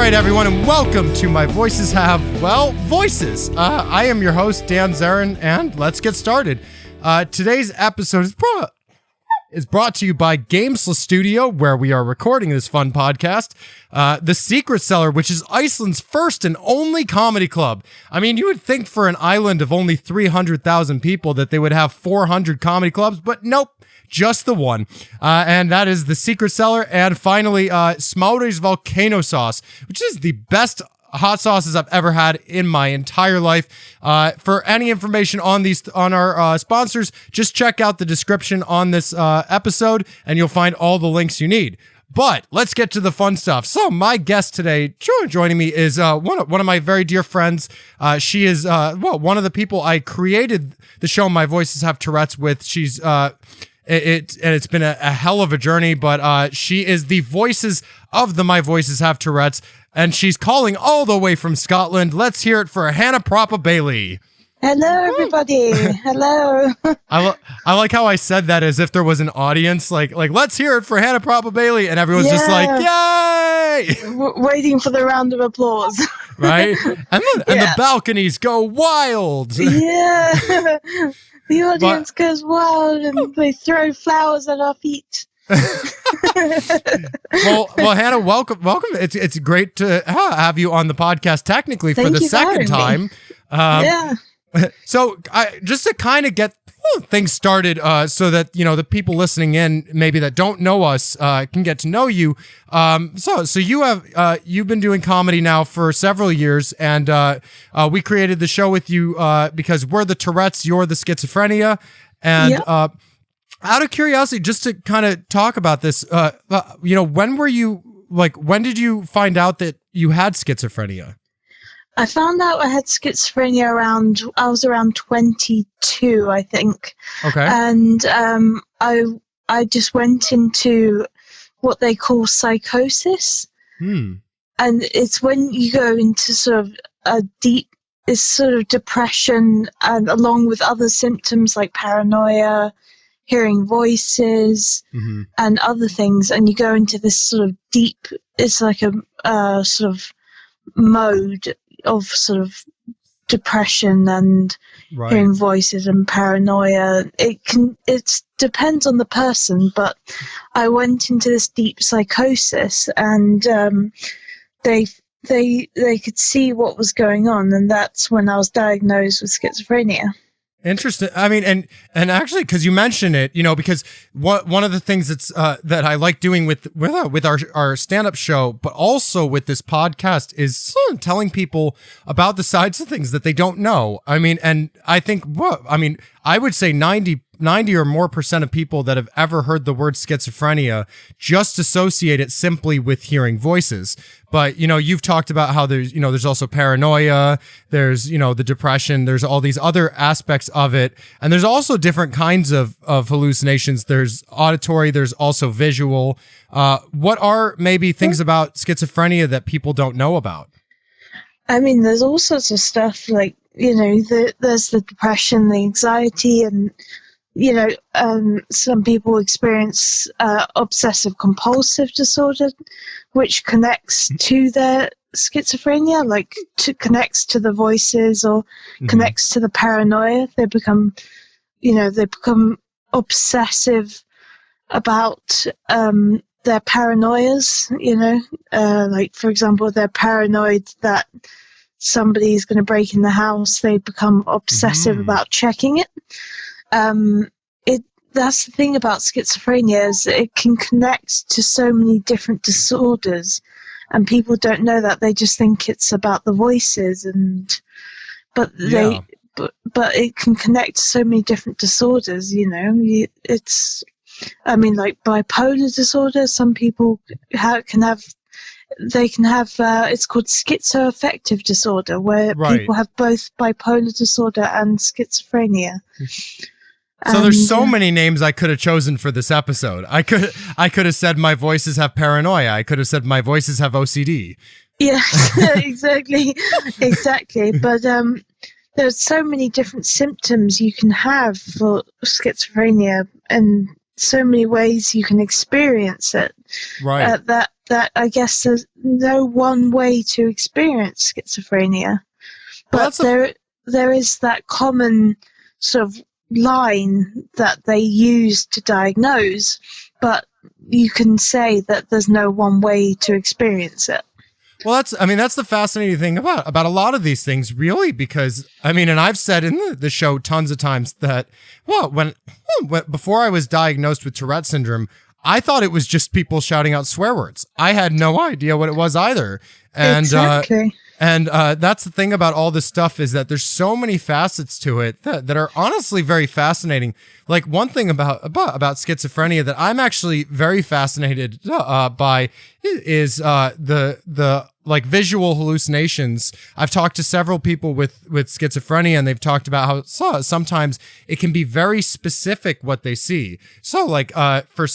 right, everyone, and welcome to my Voices Have, Voices. I am your host, Dan Zerin, and let's get started. Today's episode is brought to you by Gamesless Studio, where we are recording this fun podcast. The Secret Cellar, which is Iceland's first and only comedy club. I mean, you would think for an island of only 300,000 people that they would have 400 comedy clubs, but nope. Just the one, and that is the Secret Cellar. And finally, Smári's Volcano Sauce, which is the best hot sauces I've ever had in my entire life. For any information on our sponsors, just check out the description on this episode, and you'll find all the links you need. But let's get to the fun stuff. So my guest today, joining me, is one of my very dear friends. She is one of the people I created the show My Voices Have Tourettes with. She's it's been a hell of a journey, but she is the voices of the My Voices Have Tourettes, and she's calling all the way from Scotland. Let's hear it for Hannah Proppé. Hello, everybody. Hello. I like how I said that as if there was an audience, like let's hear it for Hannah Proppé, and everyone's just like, yay! Waiting for the round of applause. Right? And the balconies go wild. Yeah. The audience goes wild and they throw flowers at our feet. well, Hannah, welcome. It's great to have you on the podcast technically for the second time. Yeah. So just to kind of get things started, so that the people listening in maybe that don't know us can get to know you. So you've been doing comedy now for several years, and we created the show with you because we're the Tourettes, you're the Schizophrenia, and yep. Out of curiosity, just to kind of talk about this, when did you find out that you had schizophrenia? I found out I had schizophrenia I was around 22, I think. Okay. And I just went into what they call psychosis. And it's when you go into sort of it's sort of depression, and along with other symptoms like paranoia, hearing voices, and other things, and you go into this sort of deep, it's like a sort of mode of sort of depression and hearing voices and paranoia. It depends on the person, but I went into this deep psychosis, and they could see what was going on, and that's when I was diagnosed with schizophrenia. Interesting. I mean, and actually, because you mentioned it, because one of the things that I like doing with our stand-up show, but also with this podcast, is sort of telling people about the sides of things that they don't know. I mean, and I think, I would say 90 or more % of people that have ever heard the word schizophrenia just associate it simply with hearing voices. But, you've talked about how there's also paranoia, there's, the depression, there's all these other aspects of it. And there's also different kinds of hallucinations. There's auditory, there's also visual. What are maybe things about schizophrenia that people don't know about? I mean, there's all sorts of stuff like, there's the depression, the anxiety, and some people experience obsessive compulsive disorder, which connects to their schizophrenia, connects to the voices or connects to the paranoia. They become obsessive about their paranoias, like, for example, they're paranoid that somebody's going to break in the house. They become obsessive about checking it. That's the thing about schizophrenia, is it can connect to so many different disorders, and people don't know that. They just think it's about the voices, but it can connect to so many different disorders. It's, like bipolar disorder. Some people can have it's called schizoaffective disorder, where people have both bipolar disorder and schizophrenia. So there's so many names I could have chosen for this episode. I could have said my voices have paranoia. I could have said my voices have OCD. Yeah, exactly. But there's so many different symptoms you can have for schizophrenia, and so many ways you can experience it. Right. That that I guess there's no one way to experience schizophrenia, but there is that common sort of line that they use to diagnose, but you can say that there's no one way to experience it. Well, that's the fascinating thing about a lot of these things, really, because, and I've said in the show tons of times that, well, when before I was diagnosed with Tourette syndrome, I thought it was just people shouting out swear words. I had no idea what it was either. And, exactly. And that's the thing about all this stuff, is that there's so many facets to it that are honestly very fascinating. Like, one thing about schizophrenia that I'm actually very fascinated by is the like visual hallucinations. I've talked to several people with schizophrenia, and they've talked about how sometimes it can be very specific what they see. So like for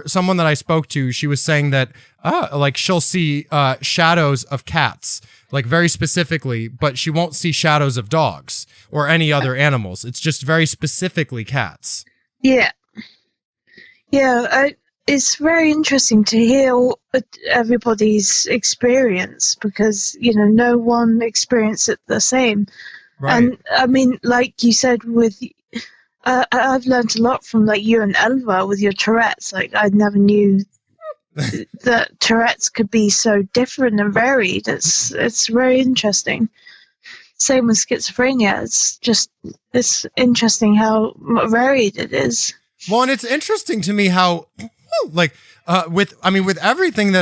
someone that I spoke to, she was saying that like she'll see shadows of cats, like very specifically, but she won't see shadows of dogs or any other animals. It's just very specifically cats. Yeah. Yeah, it's very interesting to hear everybody's experience, because, no one experienced it the same. Right. And like you said, with I've learned a lot from like you and Elva with your Tourette's. Like, I never knew that Tourette's could be so different and varied. It's very interesting. Same with schizophrenia. It's interesting how varied it is. Well, and it's interesting to me how, like, with everything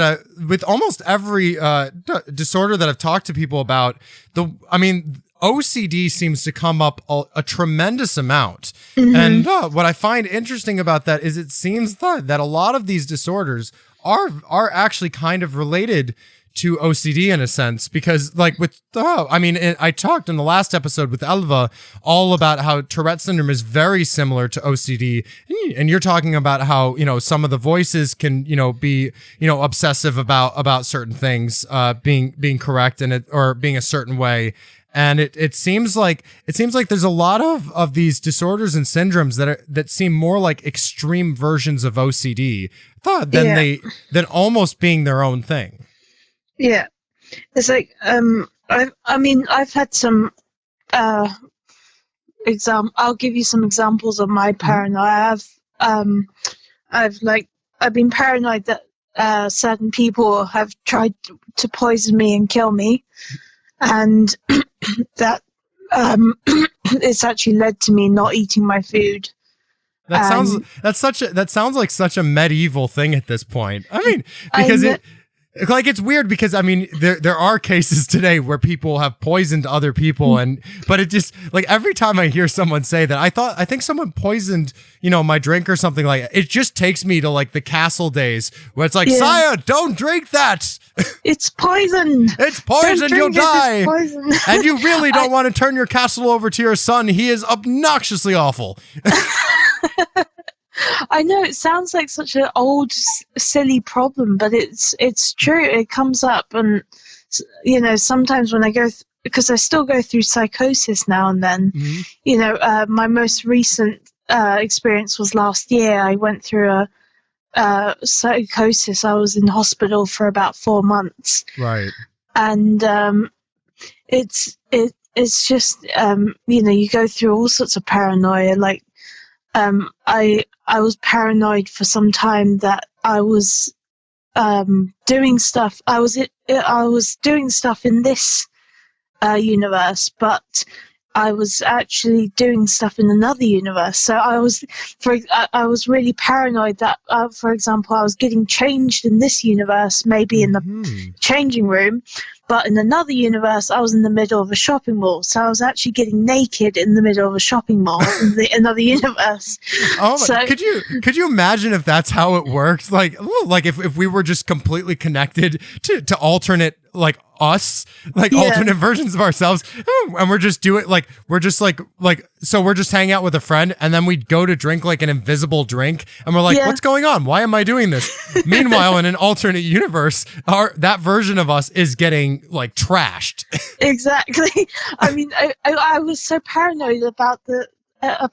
with almost every disorder that I've talked to people about, OCD seems to come up a tremendous amount. Mm-hmm. And what I find interesting about that is it seems that a lot of these disorders are actually kind of related to OCD in a sense, because like I talked in the last episode with Elva all about how Tourette syndrome is very similar to OCD, and you're talking about how some of the voices can be obsessive about certain things being correct or being a certain way. And it seems like there's a lot of these disorders and syndromes that seem more like extreme versions of OCD than almost being their own thing. Yeah, it's like I've had some I'll give you some examples of my paranoia. I've been paranoid that certain people have tried to poison me and kill me, and that it's actually led to me not eating my food. That sounds like such a medieval thing at this point. Because it's weird because there are cases today where people have poisoned other people, but it just, like, every time I hear someone say that, I think someone poisoned my drink or something, like it just takes me to like the castle days where it's like, sire, don't drink that. It's poison. It's poison. You'll die. And you really don't want to turn your castle over to your son. He is obnoxiously awful. I know it sounds like such an old, silly problem, but it's true. It comes up, and sometimes when I go, because I still go through psychosis now and then. Mm-hmm. My most recent experience was last year. I went through a psychosis. I was in hospital for about 4 months. Right. And it's just you go through all sorts of paranoia. Like I was paranoid for some time that I was doing stuff. I was doing stuff in this universe, but I was actually doing stuff in another universe. So I was really paranoid that, for example, I was getting changed in this universe, maybe in the changing room, but in another universe, I was in the middle of a shopping mall. So I was actually getting naked in the middle of a shopping mall in another universe. Oh, could you imagine if that's how it worked? Like if we were just completely connected to alternate, like, us, like alternate versions of ourselves, and we're just so we're just hanging out with a friend, and then we'd go to drink like an invisible drink, and we're like, what's going on? Why am I doing this? Meanwhile, in an alternate universe, that version of us is getting like trashed. Exactly. I was so paranoid about it at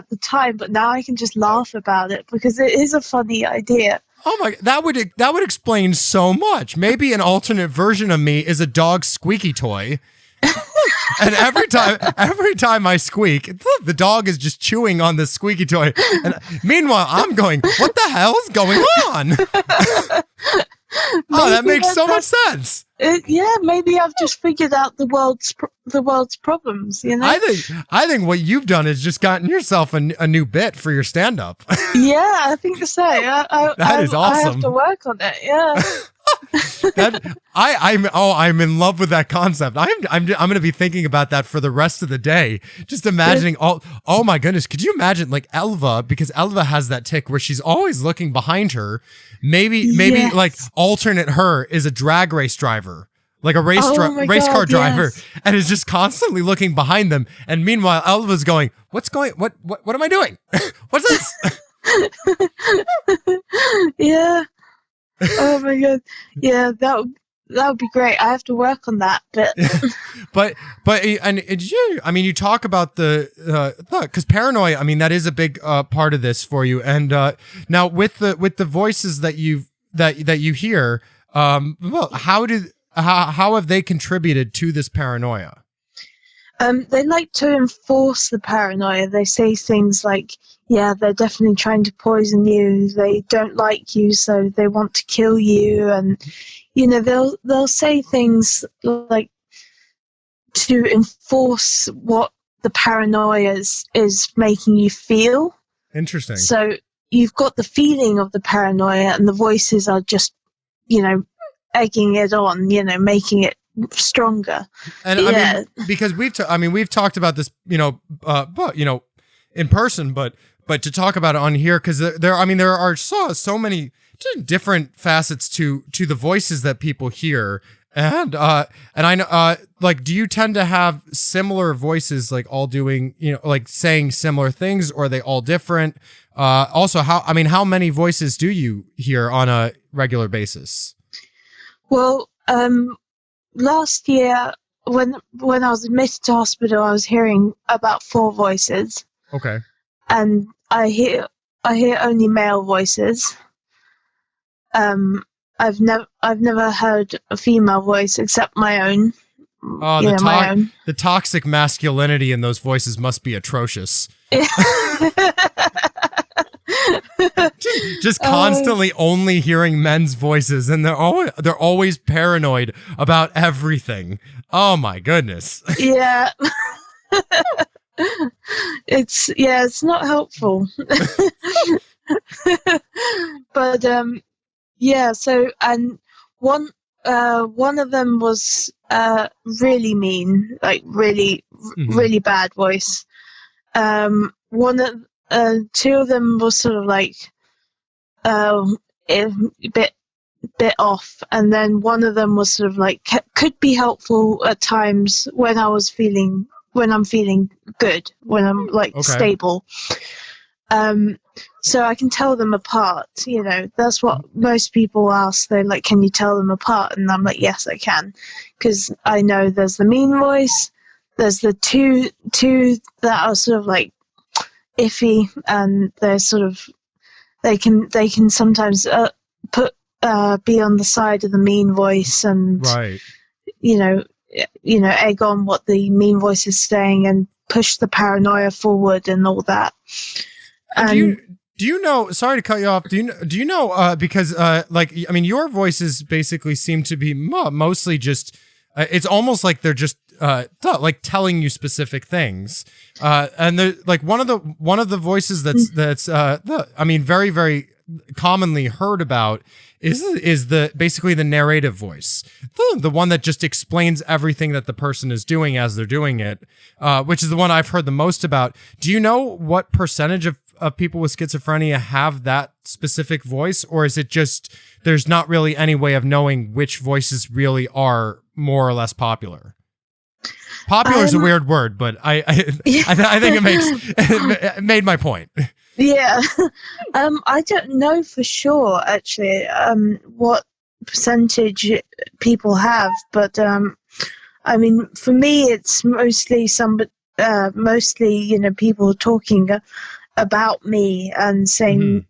the time, but now I can just laugh about it because it is a funny idea. Oh my! That would explain so much. Maybe an alternate version of me is a dog's squeaky toy, and every time I squeak, the dog is just chewing on the squeaky toy. And meanwhile, I'm going, "What the hell is going on?" Oh, that makes so much sense. Maybe I've just figured out the world's problems. You know, I think what you've done is just gotten yourself a new bit for your stand-up. Yeah, I think so. That is awesome. I have to work on it. Yeah. I'm in love with that concept. I'm going to be thinking about that for the rest of the day. Just imagining oh my goodness, could you imagine like Elva, because Elva has that tick where she's always looking behind her. Maybe Yes. like alternate her is a drag race driver. Like a race car driver, yes. and is just constantly looking behind them. And meanwhile, Elva's going, what am I doing? What's this? Yeah. Oh my god. Yeah, that would be great. I have to work on that bit. but you talk about because paranoia. I mean, that is a big part of this for you. And now with the voices that you hear, well, how have they contributed to this paranoia? They like to enforce the paranoia. They say things like, yeah, they're definitely trying to poison you. They don't like you, so they want to kill you. And, you know, they'll say things like to enforce what the paranoia is making you feel. Interesting. So you've got the feeling of the paranoia, and the voices are just, you know, egging it on, you know, making it stronger. And I mean, because we've talked about this, but in person, but to talk about it on here, because there are so many different facets to the voices that people hear, and I know, like, do you tend to have similar voices, like all doing, like saying similar things, or are they all different? Also, how many voices do you hear on a regular basis? Well, last year when I was admitted to hospital, I was hearing about 4 voices. Okay. And I hear only male voices. I've never heard a female voice except my own. Oh, the toxic masculinity in those voices must be atrocious. Just constantly only hearing men's voices, and they're always paranoid about everything. Oh my goodness. Yeah. It's not helpful. But so, and one of them was really mean, like really really bad voice. Two of them was sort of like a bit off, and then one of them was sort of like could be helpful at times when I'm feeling good, when I'm like stable. So I can tell them apart. You know, that's what most people ask. They're like, "Can you tell them apart?" And I'm like, "Yes, I can," because I know there's the mean voice, there's the two that are sort of like iffy, and they're sort of they can sometimes be on the side of the mean voice, and right, egg on what the mean voice is saying and push the paranoia forward and all that. And do you know, sorry to cut you off, do you know because your voices basically seem to be mostly just it's almost like they're just like telling you specific things, and they're like one of the voices that's very, very commonly heard about is basically the narrative voice, the one that just explains everything that the person is doing as they're doing it, which is the one I've heard the most about. Do you know what percentage of people with schizophrenia have that specific voice, or is it just there's not really any way of knowing which voices really are more or less popular? Popular is a weird word, but I think it made my point. Yeah. I don't know for sure actually what percentage people have, but I mean, for me it's mostly people talking about me and saying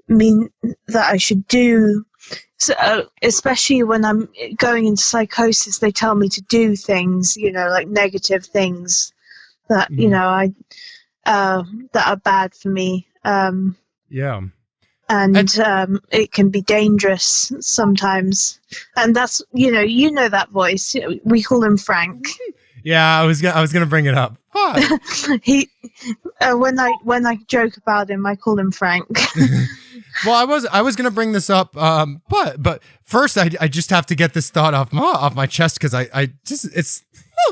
mean that I should do. So, especially when I'm going into psychosis, they tell me to do things, like negative things that I that are bad for me. Yeah. And it can be dangerous sometimes. And that's that voice. We call him Frank. Yeah, I was gonna bring it up. He when I joke about him, I call him Frank. Well, I was gonna bring this up, but first I just have to get this thought off my chest, because I just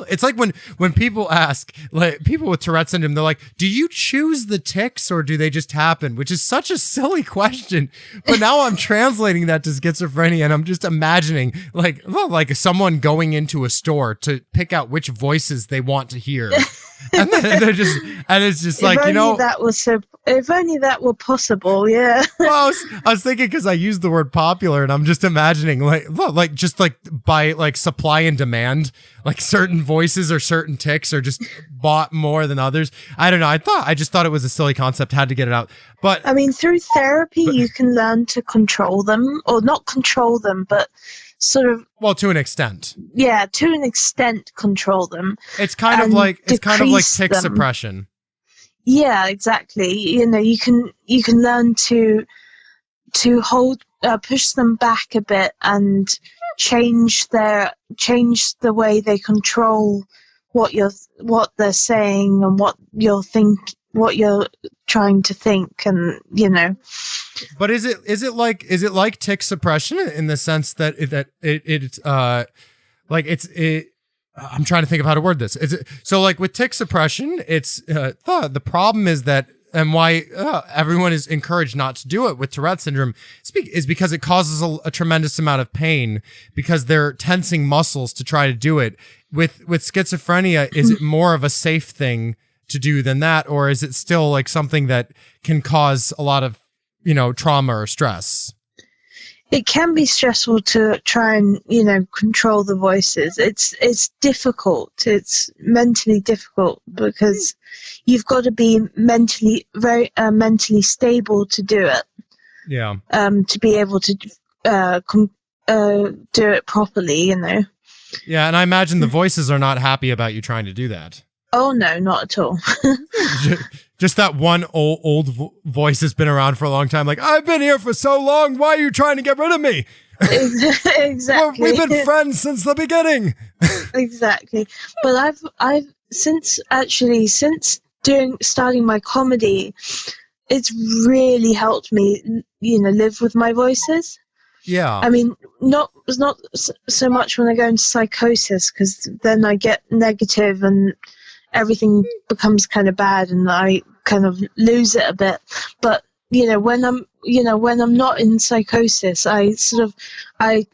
it's like when people ask, like, people with Tourette syndrome, they're like, do you choose the tics or do they just happen? Which is such a silly question. But now I'm translating that to schizophrenia, and I'm just imagining like someone going into a store to pick out which voices they want to hear. And then it's just like, if only that were possible, yeah. Well, I was thinking, because I used the word popular, and I'm just imagining just by supply and demand, like certain voices or certain tics are just bought more than others. I don't know. I just thought it was a silly concept. Had to get it out. But I mean, through therapy, you can learn to control them, or not control them, but sort of, well, to an extent. Yeah, to an extent, control them. It's kind of like tic suppression. Yeah, exactly. You can learn to hold, push them back a bit, and change the way they control what they're saying and what you're trying to think, and But is it like tic suppression in the sense that I'm trying to think of how to word this. So like with tic suppression, it's the problem is that, and why everyone is encouraged not to do it with Tourette syndrome is because it causes a tremendous amount of pain, because they're tensing muscles to try to do it. With schizophrenia, is it more of a safe thing to do than that, or is it still like something that can cause a lot of trauma or stress? It can be stressful to try and control the voices. It's difficult. It's mentally difficult, because you've got to be very mentally stable to do it. Yeah. To be able to do it properly, Yeah, and I imagine the voices are not happy about you trying to do that. Oh no, not at all. Just that one old voice has been around for a long time. Like, I've been here for so long. Why are you trying to get rid of me? Exactly. We've been friends since the beginning. Exactly. But I've since starting my comedy, it's really helped me, live with my voices. Yeah. I mean, not so much when I go into psychosis, because then I get negative and everything becomes kind of bad, and I kind of lose it a bit. But when I'm not in psychosis, I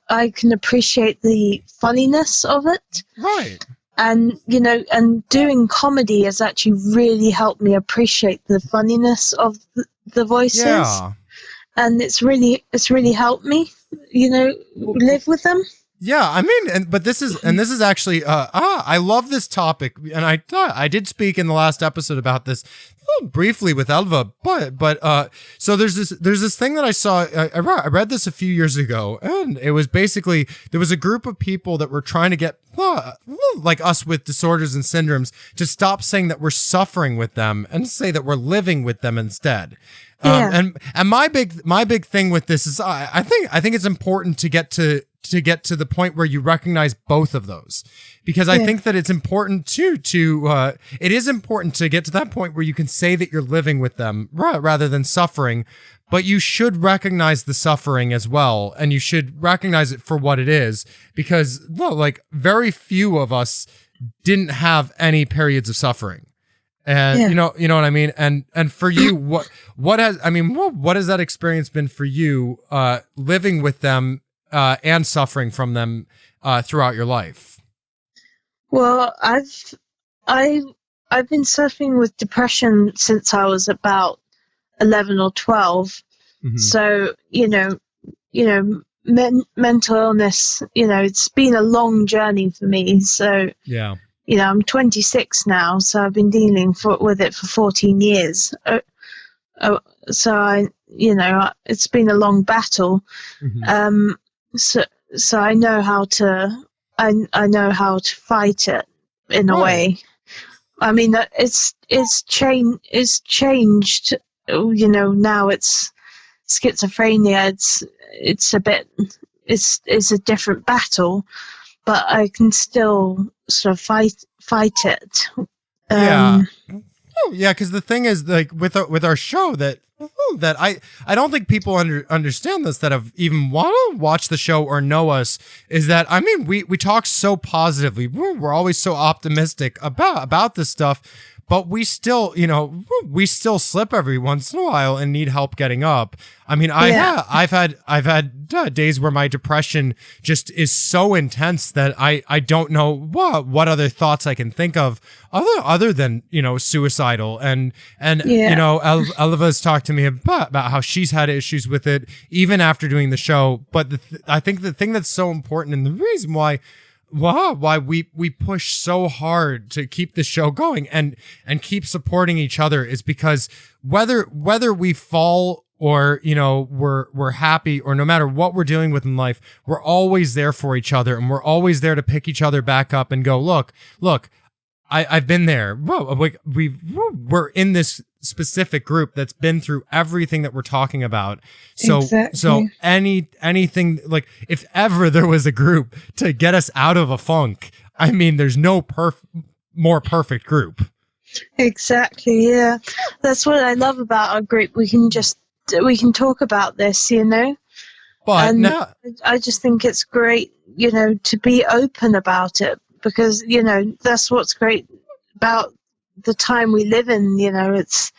can appreciate the funniness of it. Right. And and doing comedy has actually really helped me appreciate the funniness of the voices. Yeah. And it's really helped me, live with them. Yeah, I mean, but this is actually, I love this topic, and I did speak in the last episode about this briefly with Elva, but so there's this thing that I saw, I read this a few years ago, and it was basically, there was a group of people that were trying to get, like us with disorders and syndromes, to stop saying that we're suffering with them and say that we're living with them instead. Yeah. And my big thing with this is I think it's important to get to the point where you recognize both of those, because I think that it's important it is important to get to that point where you can say that you're living with them rather than suffering, but you should recognize the suffering as well, and you should recognize it for what it is, because like very few of us didn't have any periods of suffering. And you know what I mean? And for you, what has that experience been for you, living with them, and suffering from them, throughout your life? Well, I've been suffering with depression since I was about 11 or 12. Mm-hmm. So, mental illness, it's been a long journey for me. So, yeah. I'm 26 now, so I've been dealing with it for 14 years. So it's been a long battle. Mm-hmm. So I know how to I know how to fight it in a way. I mean, it's changed. Now it's schizophrenia. It's a bit. It's a different battle, but I can still sort of fight it. Yeah. Yeah, because the thing is, like with our show, that I don't think people understand this, that have even want to watch the show or know us, is that, I mean, we talk so positively. We're always so optimistic about this stuff, but we still slip every once in a while and need help getting up. I mean, I've had days where my depression just is so intense that I don't know what other thoughts I can think of other than, suicidal. And Eliva's talked to me about how she's had issues with it even after doing the show. But I think the thing that's so important, and the reason why we push so hard to keep the show going and keep supporting each other, is because whether we fall or we're happy, or no matter what we're dealing with in life, we're always there for each other, and we're always there to pick each other back up and go, look, I've been there. We're in this specific group that's been through everything that we're talking about. So anything, like, if ever there was a group to get us out of a funk, I mean, there's no more perfect group. Exactly. Yeah, that's what I love about our group. We can talk about this, But and now, I just think it's great, to be open about it, because that's what's great about the time we live in. It's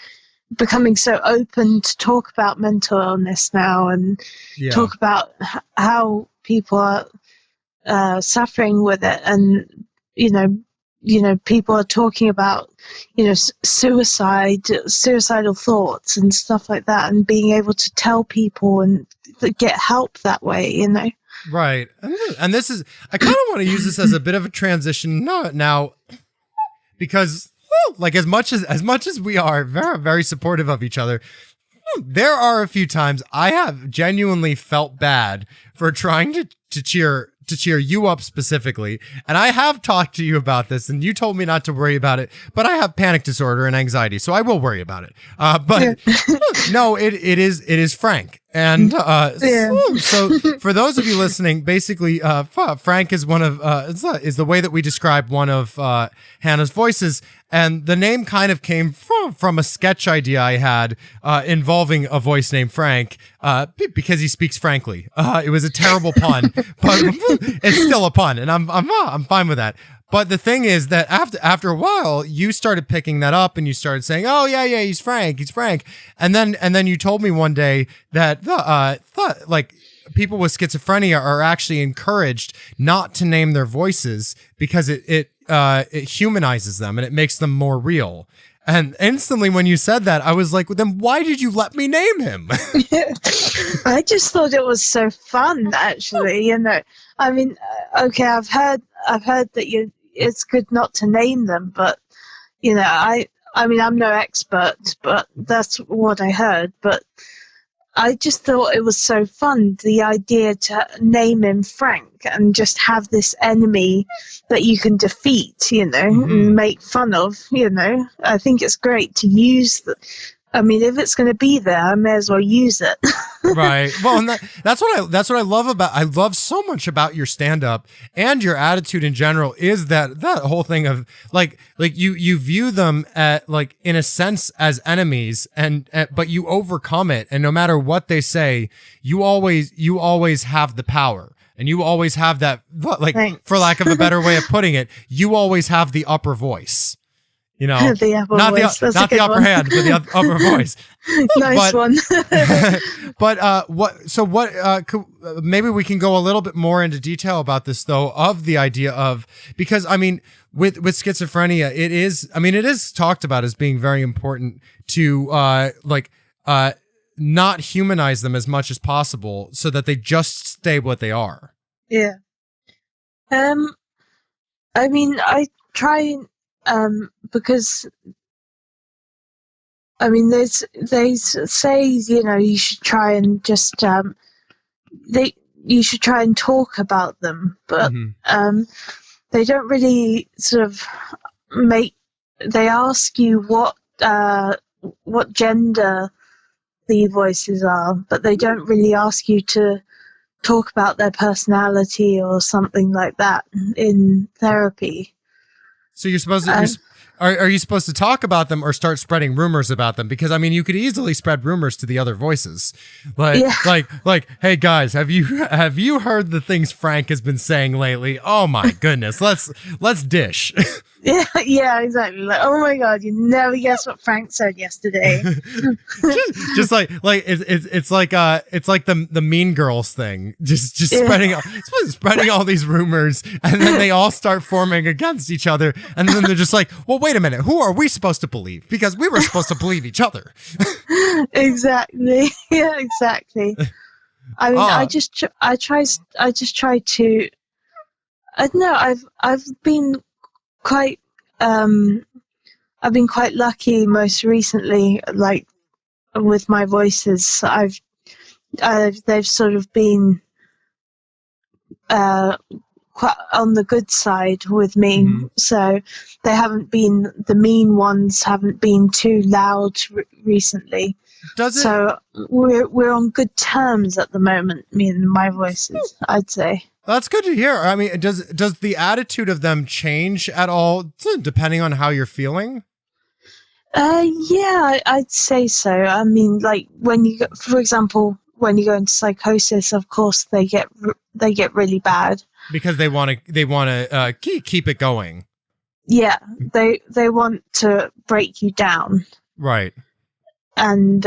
becoming so open to talk about mental illness now, and talk about how people are suffering with it, and people are talking about suicidal thoughts and stuff like that, and being able to tell people and get help that way. Right. And this is, I kind of want to use this as a bit of a transition now, because like, as much as we are very, very supportive of each other, there are a few times I have genuinely felt bad for trying to cheer you up specifically. And I have talked to you about this, and you told me not to worry about it, but I have panic disorder and anxiety, so I will worry about it. But no, it is Frank. And so for those of you listening, basically, Frank is one of is the way that we describe one of Hannah's voices, and the name kind of came from a sketch idea I had involving a voice named Frank, because he speaks frankly. It was a terrible pun, but it's still a pun, and I'm fine with that. But the thing is that after a while, you started picking that up, and you started saying, "Oh yeah, he's Frank," and then you told me one day that like, people with schizophrenia are actually encouraged not to name their voices because it humanizes them and it makes them more real. And instantly, when you said that, I was like, well, then why did you let me name him? I just thought it was so fun, actually. I mean, okay, I've heard that it's good not to name them, but I mean, I'm no expert, but that's what I heard. But I just thought it was so fun, the idea to name him Frank and just have this enemy that you can defeat, and make fun of. I think it's great to use I mean, if it's going to be there, I may as well use it. Right. Well, and that's what I love so much about your stand-up and your attitude in general, is that whole thing of like you view them at, like, in a sense, as enemies, but you overcome it, and no matter what they say, you always have the power. And you always have that, like, Thanks. For lack of a better way of putting it, you always have the upper voice. Not the upper hand, but the upper voice. Nice one. But maybe we can go a little bit more into detail about this, though, of the idea of, because I mean, with schizophrenia, it is talked about as being very important to not humanize them as much as possible, so that they just stay what they are. Yeah. I mean, I try, because I mean, they say, you know, you should try and just you should try and talk about them, but they don't really sort of they ask you what gender the voices are, but they don't really ask you to talk about their personality or something like that in therapy. So you're supposed to, are you supposed to talk about them or start spreading rumors about them? Because I mean, you could easily spread rumors to the other voices, like, hey guys, have you heard the things Frank has been saying lately? Oh my goodness, let's dish. Yeah, exactly. Like, oh my God, you never guess what Frank said yesterday. just like it's like the Mean Girls thing, just spreading all these rumors, and then they all start forming against each other, and then they're just like, well, wait a minute, who are we supposed to believe? Because we were supposed to believe each other. Exactly. Yeah, exactly. I mean, I just try to. I don't know. I've been quite lucky most recently, like with my voices. They've sort of been quite on the good side with me. So they haven't been, the mean ones haven't been too loud recently. So we're on good terms at the moment, me and my voices, I'd say. That's good to hear. I mean, does the attitude of them change at all depending on how you're feeling? Yeah, I'd say so. I mean, like when you go, for example, when you go into psychosis, of course they get really bad because they want to keep it going. Yeah, they want to break you down. Right. And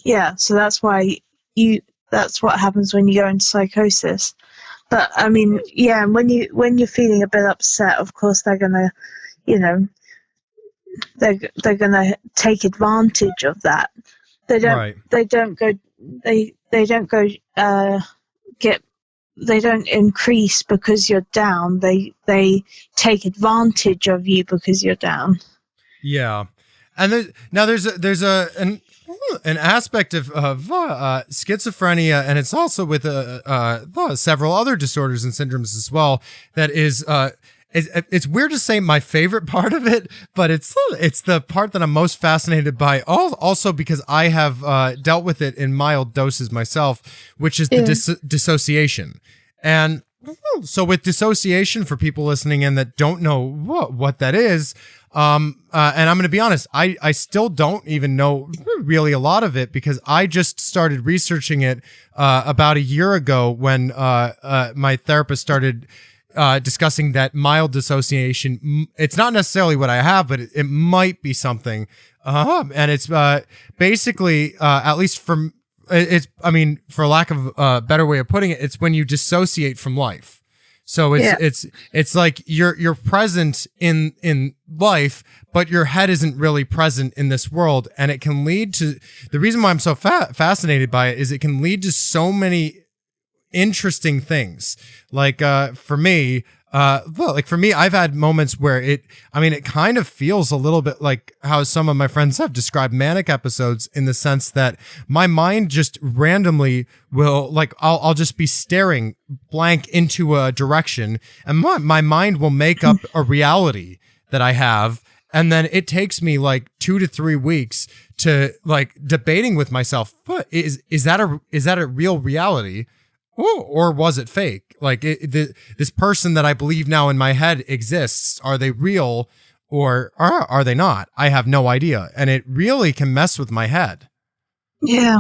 yeah, so that's why that's what happens when you go into psychosis. But I mean, yeah, when you're feeling a bit upset, of course they're gonna, you know, they're gonna take advantage of that. They don't increase because you're down. They take advantage of you because you're down. Yeah, and there's an aspect of schizophrenia, and it's also with several other disorders and syndromes as well. That is, it's weird to say my favorite part of it, but it's the part that I'm most fascinated by. Also because I have dealt with it in mild doses myself, which is the dissociation. And so with dissociation, for people listening in that don't know what that is. And I'm going to be honest, I still don't even know really a lot of it because I just started researching it about a year ago when my therapist started discussing that mild dissociation. It's not necessarily what I have, but it might be something. And it's basically, at least for lack of a better way of putting it, it's when you dissociate from life. So it's like you're present in life, but your head isn't really present in this world, and it can lead to, the reason why I'm so fascinated by it is it can lead to so many interesting things. Like for me, I've had moments where it kind of feels a little bit like how some of my friends have described manic episodes, in the sense that my mind just randomly will, like, I'll just be staring blank into a direction, and my mind will make up a reality that I have. And then it takes me like 2 to 3 weeks to, like, debating with myself, but is that a real reality? Or was it fake? Like, this person that I believe now in my head exists, are they real or are they not? I have no idea. And it really can mess with my head. Yeah.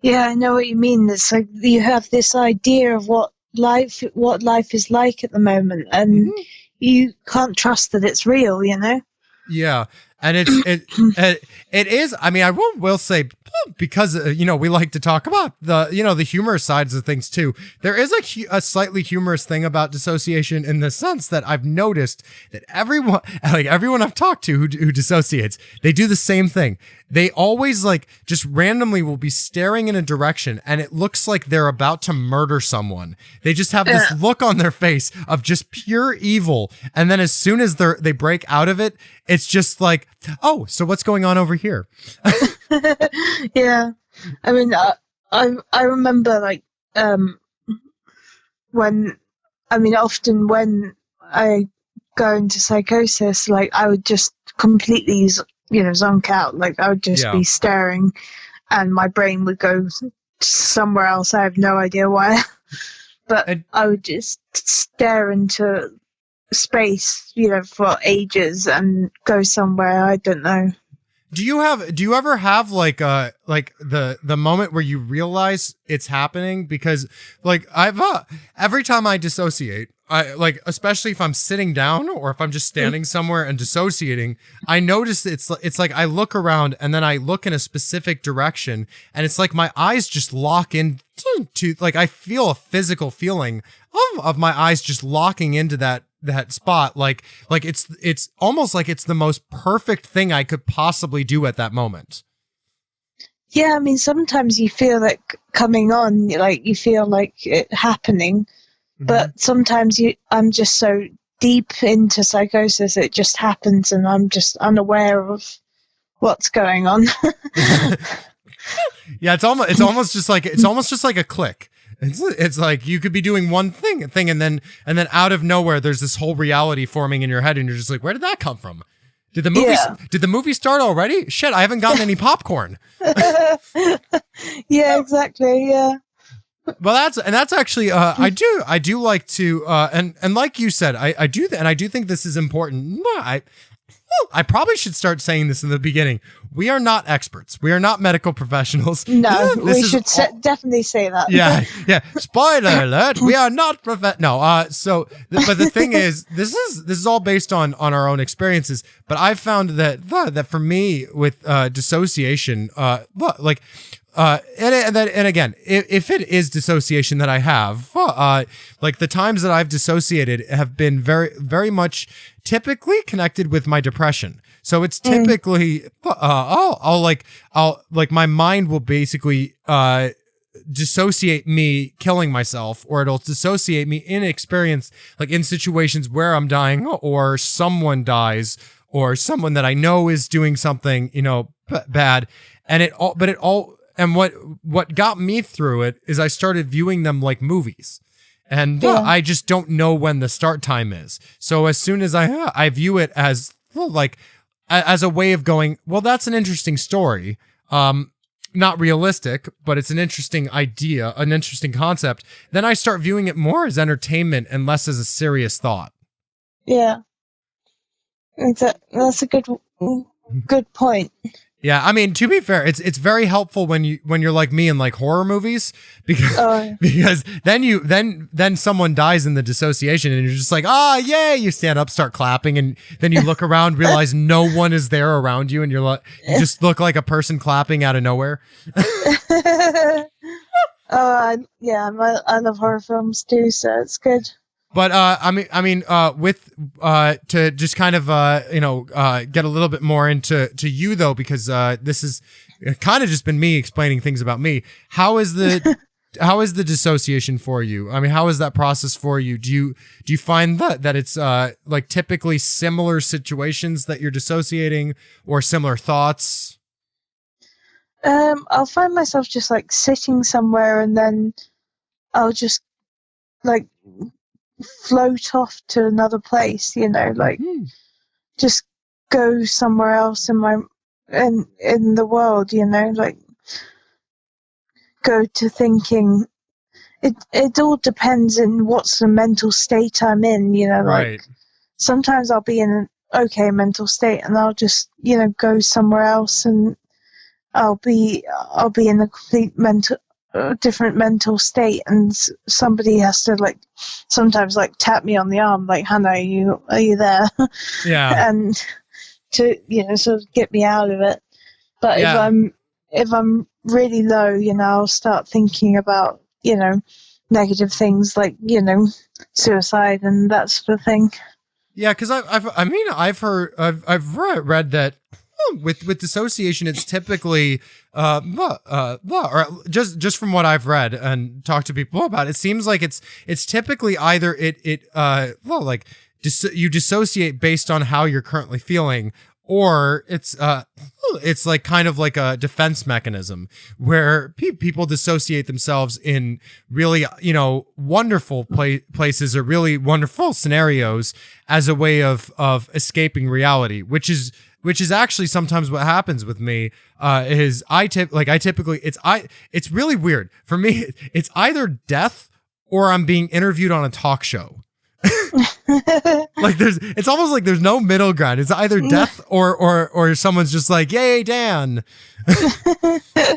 Yeah, I know what you mean. It's like you have this idea of what life is like at the moment, and you can't trust that it's real, you know? Yeah. And it is, I mean, I will say because we like to talk about the humorous sides of things too. There is a slightly humorous thing about dissociation in the sense that I've noticed that everyone I've talked to who dissociates, they do the same thing. They always just randomly will be staring in a direction and it looks like they're about to murder someone. They just have this look on their face of just pure evil. And then as soon as they break out of it, it's just like, oh, so what's going on over here? Yeah. I mean, I remember often when I go into psychosis, I would just completely zonk out. I would just be staring and my brain would go somewhere else. I have no idea why. But I would just stare into space, for ages and go somewhere. I don't know. Do you ever have the moment where you realize it's happening? Because I've every time I dissociate, especially if I'm sitting down or if I'm just standing somewhere and dissociating, I notice it's like I look around and then I look in a specific direction and it's like my eyes just lock into I feel a physical feeling of my eyes just locking into that spot. It's almost like it's the most perfect thing I could possibly do at that moment. Yeah, I mean, sometimes you feel it coming on, you feel like it happening, but sometimes I'm just so deep into psychosis, it just happens and I'm just unaware of what's going on. Yeah, it's almost just like a click. It's like you could be doing one thing and then out of nowhere there's this whole reality forming in your head and you're just like, where did that come from? Did the movie start already? Shit, I haven't gotten any popcorn. Yeah, exactly. Yeah. Well, that's actually I do like to and like you said, I do think this is important. I probably should start saying this in the beginning. We are not experts. We are not medical professionals. No, we should definitely say that. Yeah. Spoiler alert. We are not but the thing is, this is all based on our own experiences. But I've found that for me with dissociation, and again, if it is dissociation that I have, the times that I've dissociated have been very, very much typically connected with my depression. So it's typically, my mind will basically, dissociate me killing myself, or it'll dissociate me in experience, in situations where I'm dying or someone dies or someone that I know is doing something, bad. And what got me through it is I started viewing them like movies. And I just don't know when the start time is. So as soon as I view it as as a way of going, well, that's an interesting story. Not realistic, but it's an interesting idea, an interesting concept. Then I start viewing it more as entertainment and less as a serious thought. Yeah. That's a good point. Yeah, I mean, to be fair, it's very helpful when you're like me in horror movies because then someone dies in the dissociation and you're just like, yay, you stand up, start clapping, and then you look around, realize no one is there around you, and you just look like a person clapping out of nowhere. I love horror films too, so it's good. But to just kind of get a little bit more into you though, because this has kind of just been me explaining things about me. How is the dissociation for you? I mean, how is that process for you? Do you find that it's typically similar situations that you're dissociating or similar thoughts? I'll find myself just sitting somewhere and then I'll just float off to another place, just go somewhere else in the world, go to thinking. It all depends on what's the mental state I'm in, Right. Sometimes I'll be in an okay mental state and I'll just, go somewhere else and I'll be in a complete different mental state, and somebody has to sometimes tap me on the arm, Hannah, are you there? Yeah. And to sort of get me out of it. But if I'm really low, I'll start thinking about, negative things like, suicide and that sort of thing. Yeah, because I've read that with dissociation, it's typically or just from what I've read and talked to people about, it seems like it's typically either you dissociate based on how you're currently feeling, or it's like kind of like a defense mechanism where people dissociate themselves in really, wonderful places or really wonderful scenarios as a way of escaping reality, which is actually sometimes what happens with me. It's really weird for me. It's either death or I'm being interviewed on a talk show. Like it's almost like there's no middle ground. It's either death or someone's just like, "Yay, Dan." It's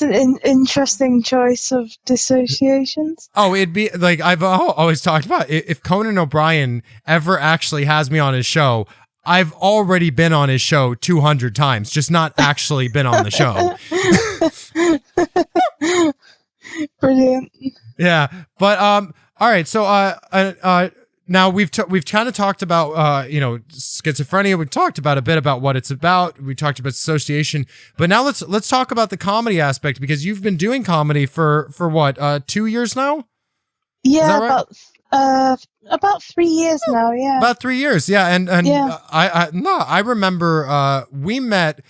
an interesting choice of dissociations. Oh, it'd be like I've always talked about. If Conan O'Brien ever actually has me on his show, I've already been on his show 200 times, just not actually been on the show. Brilliant. Yeah, but all right, so now we've kind of talked about schizophrenia. We've talked about a bit about what it's about. We talked about dissociation, but now let's talk about the comedy aspect, because you've been doing comedy for what 2 years now? Yeah, right? About 3 years now. Yeah, about 3 years. Yeah, and yeah. I remember we met.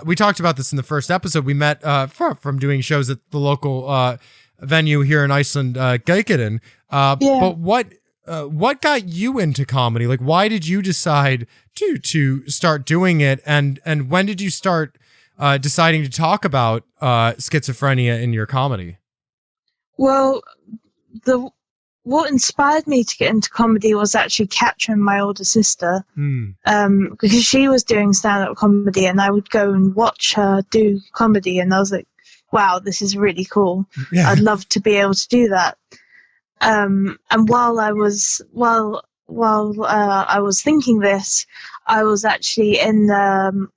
We talked about this in the first episode. We met from doing shows at the local venue here in Iceland, Geikaden. But what got you into comedy? Like, why did you decide to start doing it? And when did you start deciding to talk about schizophrenia in your comedy? Well, what inspired me to get into comedy was actually Katrin, my older sister, because she was doing stand-up comedy, and I would go and watch her do comedy, and I was like, wow, this is really cool. Yeah. I'd love to be able to do that. And while I was thinking this, I was actually in the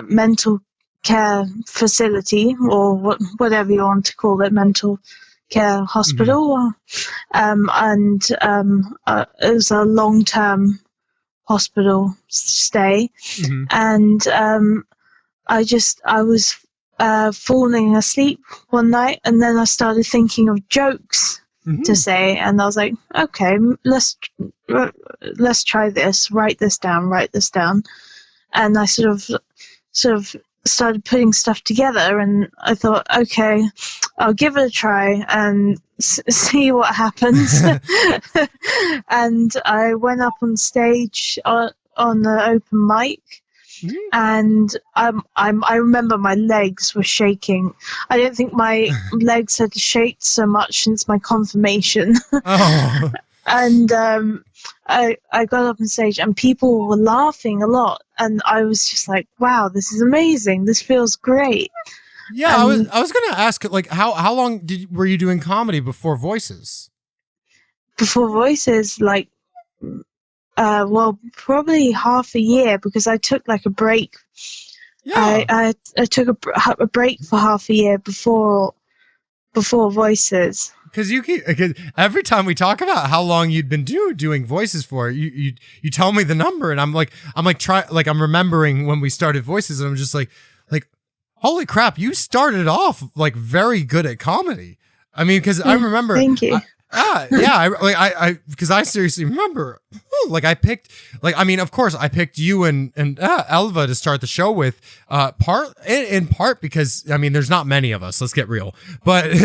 mental care facility, or whatever you want to call it, mental care hospital. Mm-hmm. It was a long-term hospital stay. Mm-hmm. And I was falling asleep one night, and then I started thinking of jokes to say, and I was like, okay, let's try this, write this down. And I sort of started putting stuff together, and I thought, okay, I'll give it a try and see what happens. And I went up on stage on the open mic, and I remember my legs were shaking. I don't think my legs had shaked so much since my confirmation. Oh. And I got up on stage, and people were laughing a lot, and I was just like, wow, this is amazing. This feels great. Yeah, I was going to ask, like, how long were you doing comedy before Voices? Before Voices, like, probably half a year, because I took like a break. Yeah. I took a break for half a year before Voices. Because every time we talk about how long you'd been doing Voices for, you tell me the number, and I'm remembering when we started Voices, and I'm just like, holy crap, you started off like very good at comedy. I mean, because I remember. Thank you. Because I seriously remember, like, I picked, like, I mean, of course I picked you and Elva to start the show with, in part because, I mean, there's not many of us, let's get real, but at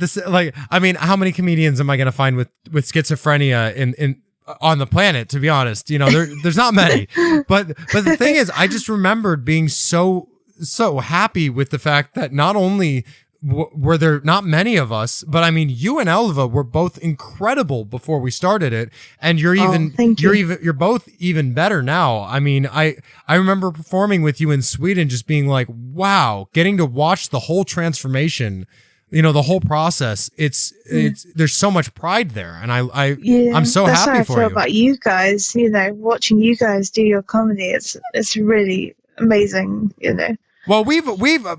the, like, I mean, how many comedians am I going to find with schizophrenia on the planet, to be honest? There's not many, but the thing is, I just remembered being so happy with the fact that not only were there not many of us, but I mean, you and Elva were both incredible before we started it, and you're both even better now. I mean, I remember performing with you in Sweden, just being like, wow, getting to watch the whole transformation, the whole process. It's there's so much pride there, and I'm so happy for you. That's how I feel about you guys. Watching you guys do your comedy, it's really amazing, you know. Well, we've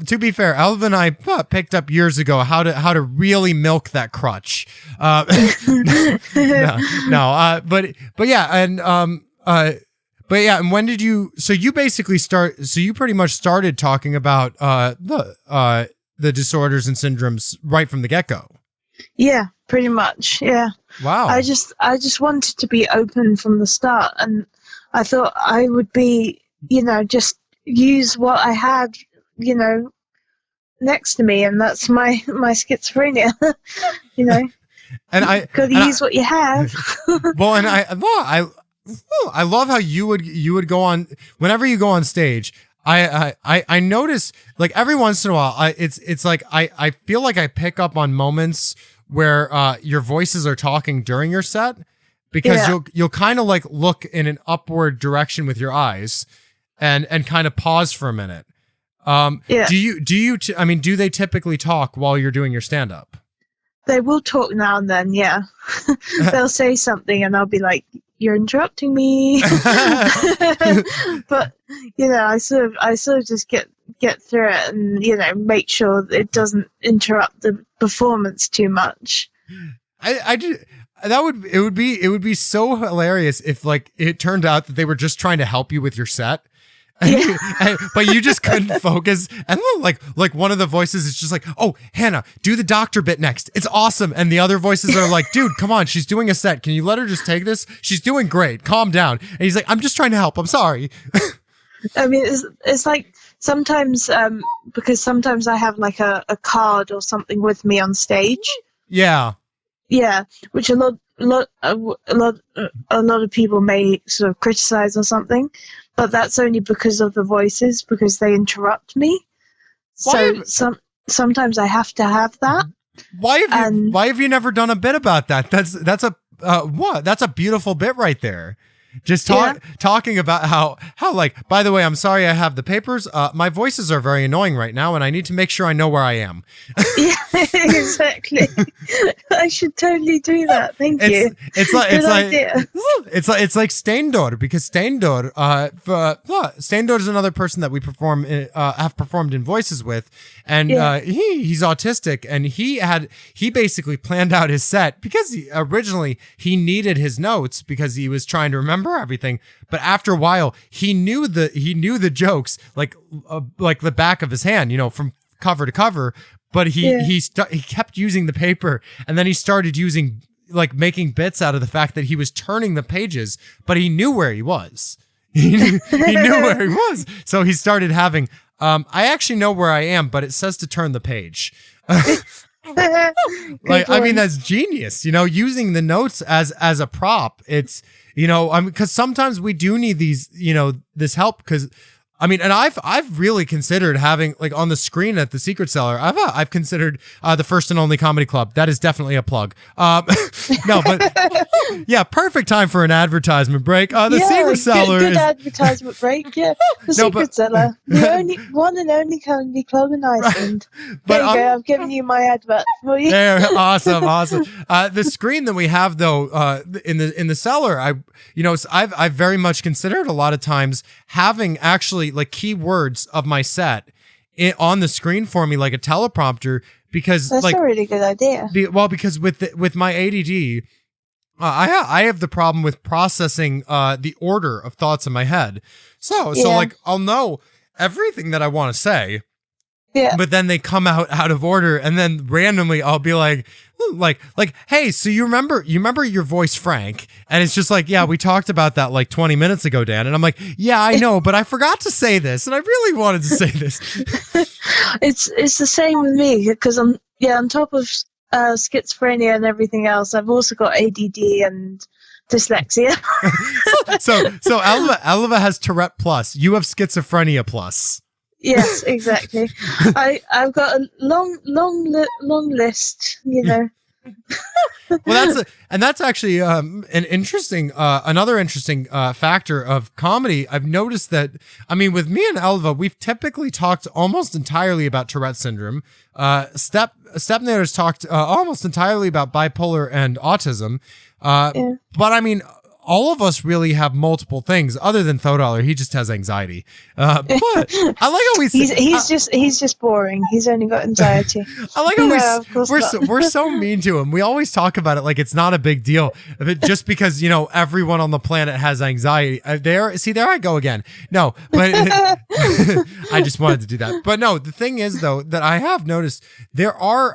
to be fair, Elva and I picked up years ago how to really milk that crutch. But yeah, and when did you? So you basically So you pretty much started talking about the disorders and syndromes right from the get-go. Yeah, pretty much. Yeah. Wow. I just wanted to be open from the start, and I thought I would be, you know, just use what I had, you know, next to me, and that's my schizophrenia. You know, and I gotta use what you have. Well, and I love how you would go on whenever you go on stage. I notice, like, every once in a while, it's like I feel like I pick up on moments where your voices are talking during your set, because you'll kind of like look in an upward direction with your eyes and kind of pause for a minute. Do they typically talk while you're doing your stand up? They will talk now and then, yeah. They'll say something and I'll be like, "You're interrupting me." But, you know, I sort of just get through it and, you know, make sure that it doesn't interrupt the performance too much. It would be so hilarious if, like, it turned out that they were just trying to help you with your set. But you just couldn't focus, and like one of the voices is just like, "Oh, Hannah, do the doctor bit next, it's awesome," and the other voices are like, "Dude, come on, she's doing a set, can you let her just take this, she's doing great, calm down." And he's like, "I'm just trying to help, I'm sorry." I mean, it's like sometimes because sometimes I have like a card or something with me on stage, which a lot of people may sort of criticize or something, but that's only because of the voices, because they interrupt me. Sometimes I have to have that. Why have you never done a bit about that? That's a beautiful bit right there. Just talking about how like, by the way, I'm sorry I have the papers. My voices are very annoying right now, and I need to make sure I know where I am. Yeah, exactly. I should totally do that. Thank you. It's like Steindor, because Steindor is another person that we have performed in Voices with, and he's autistic, and he basically planned out his set because originally he needed his notes because he was trying to remember everything, but after a while he knew the jokes like the back of his hand, you know, from cover to cover, but he kept using the paper, and then he started using, like, making bits out of the fact that he was turning the pages, but he knew where he was. He knew where he was, so he started having I actually know where I am, but it says to turn the page. Like, I mean, that's genius, you know, using the notes as a prop. It's, you know, because sometimes we do need these, you know, this help, because I mean, and I've really considered having, like, on the screen at the Secret Cellar, I've considered the First and Only Comedy Club. That is definitely a plug. No, but yeah, perfect time for an advertisement break. The Secret Cellar good is advertisement break. Yeah, the Secret Cellar, the only one and only comedy club in Iceland. There you go. I've given you my advert for you. Awesome. The screen that we have, though, in the cellar, I've very much considered a lot of times having actually, like, keywords of my set on the screen for me, like a teleprompter, because that's a really good idea. Because with my ADD, I have the problem with processing the order of thoughts in my head. So like, I'll know everything that I want to say, but then they come out of order, and then randomly I'll be like, "Hey, so you remember your voice, Frank?" And it's just like, "Yeah, we talked about that like 20 minutes ago, Dan." And I'm like, "Yeah, I know, but I forgot to say this, and I really wanted to say this." It's the same with me, because on top of schizophrenia and everything else, I've also got ADD and dyslexia. so Elva has Tourette plus. You have Schizophrenia plus. Yes, exactly. I've got a long list, you know. Well, that's actually another interesting factor of comedy. I've noticed that, I mean, with me and Elva, we've typically talked almost entirely about Tourette syndrome. Stepner has talked almost entirely about bipolar and autism. But I mean, all of us really have multiple things other than Thodollar. He just has anxiety. But I like how we say he's just boring. He's only got anxiety. I like how we're so mean to him. We always talk about it like it's not a big deal. Just because, you know, everyone on the planet has anxiety. There I go again. No, but I just wanted to do that. But no, the thing is though, that I have noticed there are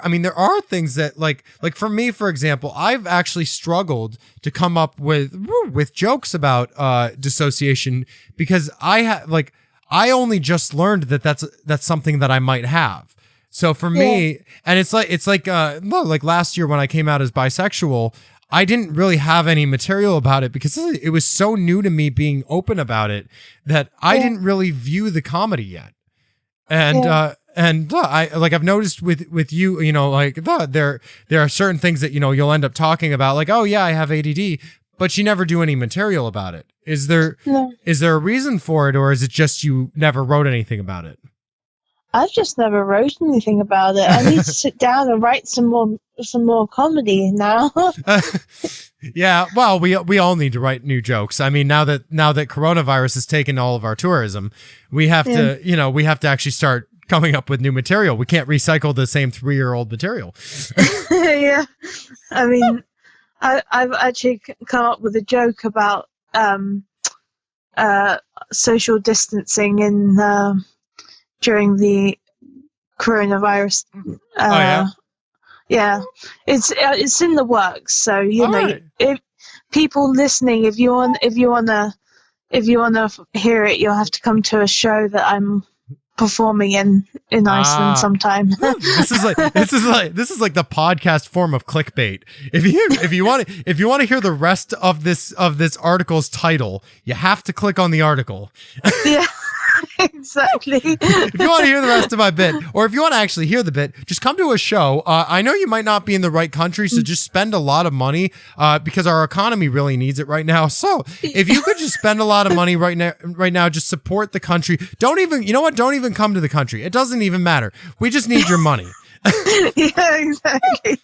things that like for me, for example, I've actually struggled to come up with jokes about dissociation because I only just learned that that's something that I might have. So for me, and it's like last year when I came out as bisexual, I didn't really have any material about it because it was so new to me being open about it that I didn't really view the comedy yet. And I've noticed with you, you know, like there are certain things that, you know, you'll end up talking about, like, oh yeah, I have ADD, but you never do any material about it. Is there a reason for it, or is it just you never wrote anything about it? I've just never wrote anything about it. I need to sit down and write some more comedy now. Yeah, well, we all need to write new jokes. I mean, now that coronavirus has taken all of our tourism, we have to actually start coming up with new material. We can't recycle the same 3-year-old material. Yeah, I mean, I've actually come up with a joke about social distancing during the coronavirus. Yeah, it's in the works. So if people listening, if you wanna hear it, you'll have to come to a show that I'm performing in Iceland sometime. This is like the podcast form of clickbait. If you want to hear the rest of this article's title, you have to click on the article. Yeah. Exactly. If you want to hear the rest of my bit, or if you want to actually hear the bit, just come to a show. I know you might not be in the right country, so just spend a lot of money because our economy really needs it right now. So if you could just spend a lot of money right now, just support the country. Don't even come to the country. It doesn't even matter. We just need your money. Yeah, exactly.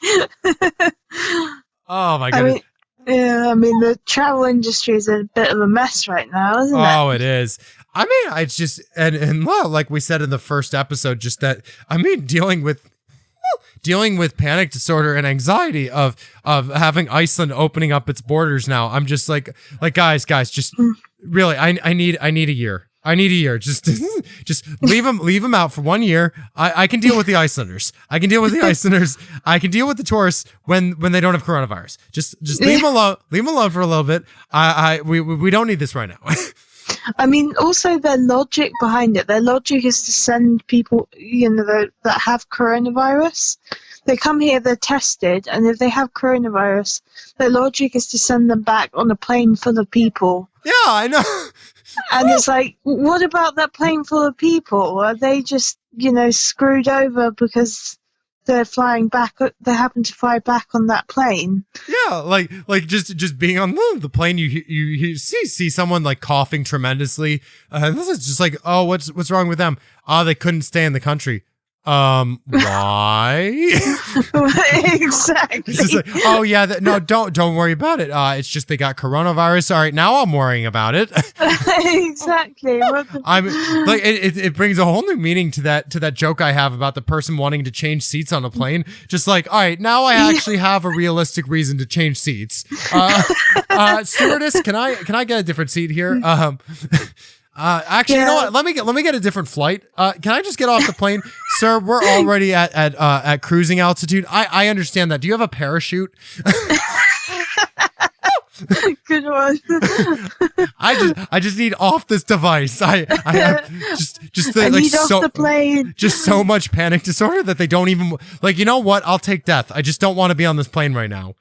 Oh my goodness. I mean, the travel industry is a bit of a mess right now, isn't it? Oh, it is. I mean, it's just, and like we said in the first episode, just that, I mean, dealing with panic disorder and anxiety of having Iceland opening up its borders now. I'm just like guys, just really, I need a year. I need a year. Just leave them out for 1 year. I can deal with the Icelanders. I can deal with the tourists when they don't have coronavirus. Just leave them alone. Leave them alone for a little bit. We don't need this right now. I mean, also their logic behind it. Their logic is to send people, that have coronavirus. They come here, they're tested, and if they have coronavirus, their logic is to send them back on a plane full of people. Yeah, I know. And it's like, what about that plane full of people? Are they just, screwed over because they're flying back? They happen to fly back on that plane. Yeah, like just being on the plane, you see someone like coughing tremendously. This is just like, oh, what's wrong with them? Oh, they couldn't stay in the country. Why? Exactly. It's just like, oh yeah, no, don't worry about it. It's just they got coronavirus. All right, now I'm worrying about it. Exactly. I'm like, it brings a whole new meaning to that joke I have about the person wanting to change seats on a plane. Just like, all right, now I actually have a realistic reason to change seats. Stewardess, can I get a different seat here? Actually, you know what? Let me get a different flight. Can I just get off the plane, sir? We're already at cruising altitude. I understand that. Do you have a parachute? Good one. I just need off this device. I need off the plane. Just so much panic disorder that they don't even like. You know what? I'll take death. I just don't want to be on this plane right now.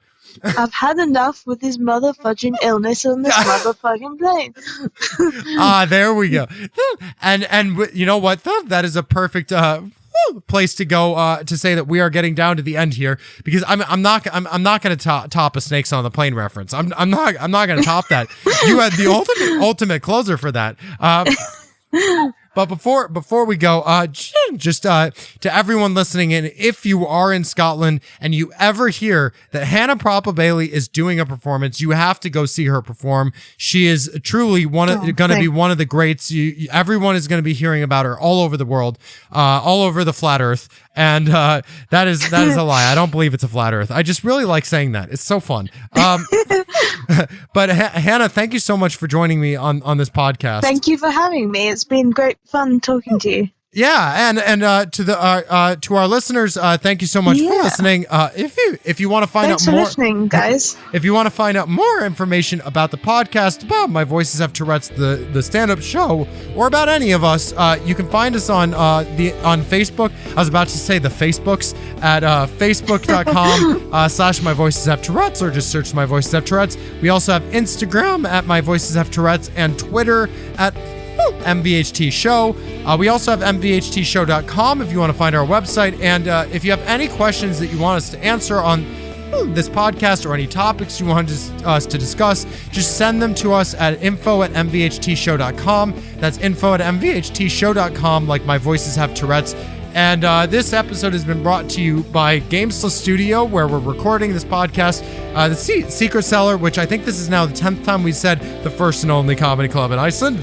I've had enough with this motherfucking illness on this motherfucking plane. There we go. And you know what? That is a perfect place to go to say that we are getting down to the end here, because I'm not going to top a snakes on the plane reference. I'm not going to top that. You had the ultimate closer for that. But before we go, just to everyone listening in, if you are in Scotland and you ever hear that Hannah Proppé is doing a performance, you have to go see her perform. She is truly going to be one of the greats. Everyone is going to be hearing about her all over the world, all over the flat earth. And that is a lie. I don't believe it's a flat earth. I just really like saying that. It's so fun. But Hannah, thank you so much for joining me on this podcast. Thank you for having me. It's been great fun talking to you. Yeah, and to our listeners, thank you so much for listening. If you want to find out more, thanks for listening, guys. If you want to find out more information about the podcast, about My Voices Have Tourettes, the stand-up show, or about any of us, you can find us on Facebook. I was about to say the Facebooks at facebook.com/ My Voices Have Tourettes, or just search My Voices Have Tourettes. We also have Instagram at My Voices Have Tourettes and Twitter at MVHT Show. We also have MVHTshow.com if you want to find our website. And if you have any questions that you want us to answer on this podcast or any topics you want us to discuss, just send them to us at info@mvhtshow.com. That's info@mvhtshow.com, like My Voices Have Tourettes. And this episode has been brought to you by Gamesless Studio, where we're recording this podcast. The Secret Cellar, which I think this is now the 10th time we said, the first and only comedy club in Iceland.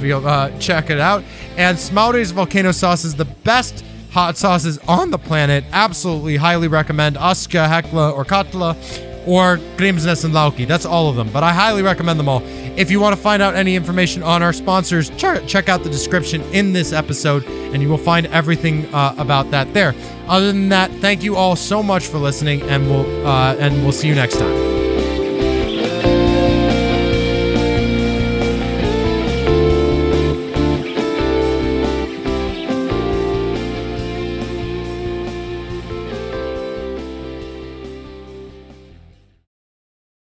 Check it out. And Smáude's Volcano Sauce is the best hot sauces on the planet. Absolutely highly recommend Aska, Hekla, or Katla, or Grimsness and Lauki. That's all of them, but I highly recommend them all. If you want to find out any information on our sponsors, check out the description in this episode, and you will find everything about that there. Other than that, thank you all so much for listening, and we'll see you next time.